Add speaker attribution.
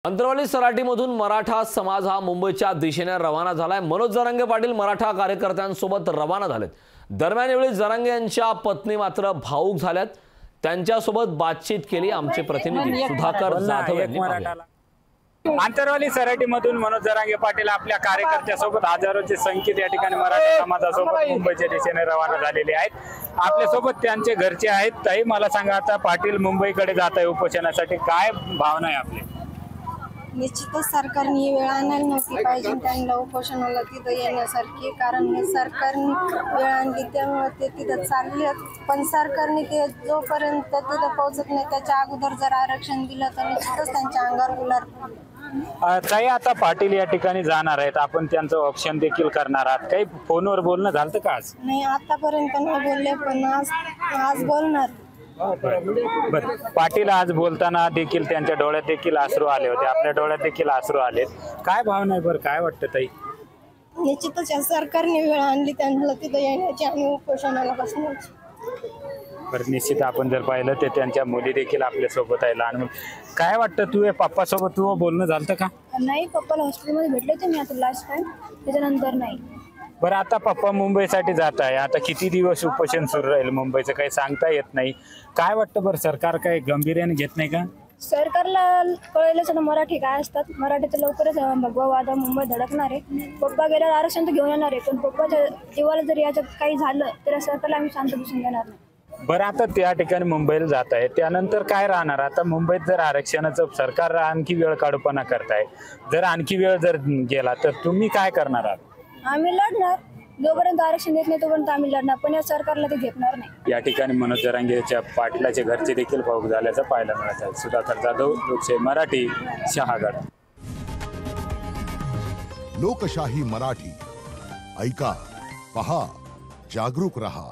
Speaker 1: अंतरवाली सराटीमधून मराठा समाज हा मुंबईच्या दिशेने रवाना झालाय। मनोज जरांगे पाटील मराठा कार्यकर्त्यांसोबत रवाना झालेत। दरम्यान यावेळी जरांगे यांच्या पत्नी मात्र भावूक झाल्यात। त्यांच्यासोबत बातचीत केली आमचे प्रतिनिधी सुधाकर जाधव यांनी पाहिलं।
Speaker 2: अंतरवाली सराटीमधून मनोज जरांगे पाटील आपल्या कार्यकर्त्यांसोबत हजारोंची संख्येत या ठिकाणी मराठा समाजासोबत मुंबईच्या दिशेने रवाना झालेले आहेत। आपल्यासोबत त्यांचे घरचे आहेत। ताई, मला सांगा, आता पाटील मुंबईकडे जात आहे उपोषणासाठी, काय भावना आहे आपली?
Speaker 3: निश्चितच सरकारने वेळ आणायला नव्हती पाहिजे त्यांना उपोषणाला तिथं येण्यासारखी, कारण सरकारने वेळ आणली त्यामुळे ते तिथं चालले। पण सरकारने ते जोपर्यंत तिथं पोहोचत नाही त्याच्या अगोदर जर आरक्षण दिलं तर निश्चितच त्यांच्या अंगावर गुलाल।
Speaker 2: ताई, आता पाटील या ठिकाणी जाणार आहेत, आपण त्यांचं ऑप्शन देखील करणार आहात, काही फोनवर बोलणं झालं का आज?
Speaker 3: नाही, आतापर्यंत नाही बोलले, पण आज बोलणार।
Speaker 2: बर, पाटील आज बोलताना देखील त्यांच्या डोळ्यात देखील अश्रू आले होते, आपल्या डोळ्यात देखील अश्रू आले, काय भावना आहे? बरं, काय वाटतं ताई?
Speaker 3: निश्चितच या सरकारने वेळ आणली त्यांना तिथं येण्याची आणि उपोषणाला बसण्याची।
Speaker 2: बरं, निश्चित आपण जर पाहिलं तर त्यांच्या मुली देखील आपल्या सोबत आहे, लहान मुली। काय वाटतं, तू पप्पा सोबत तू बोलणं झालं का?
Speaker 3: नाही, पप्पाला हॉस्पिटलमध्ये भेटले होते मी आता लास्ट टाइम, त्याच्यानंतर नाही।
Speaker 2: बरं, आता पप्पा मुंबईसाठी जात आहे, आता किती दिवस उपोषण सुरू राहील मुंबईचं काही सांगता येत नाही, काय वाटतं? बरं, सरकार काही गांभीर्याने घेत नाही का?
Speaker 3: सरकारला कळलेच ना मराठी काय असतात, मराठीचं लवकरच भगवा वादा मुंबई धडकणार आहे। पप्पा गेल्यावर आरक्षण तर घेऊन येणार आहे, पण पप्पाच्या जीवाला जर याच्यात काही झालं तर सरकारला आम्ही शांत बसून देणार नाही।
Speaker 2: बरं, आता त्या ठिकाणी मुंबईला जात आहे, त्यानंतर काय राहणार? आता मुंबईत जर आरक्षणाचं सरकार आणखी वेळ काढूपणा करताय, जर आणखी वेळ जर गेला तर तुम्ही काय करणार आहात?
Speaker 3: आम्ही लढणार, जोपर्यंत आरक्षण देत नाही तोपर्यंत आम्ही लढणार, पण या सरकारला ते घेणार नाही।
Speaker 2: या ठिकाणी मनोज जरांगेच्या पाटलाचे घरचे देखील भावूक झाल्याचं पाहायला मिळत आहे। सुधाकर जाधव, लोकशाही मराठी, शहागड।
Speaker 4: लोकशाही मराठी, ऐका, पहा, जागरूक रहा।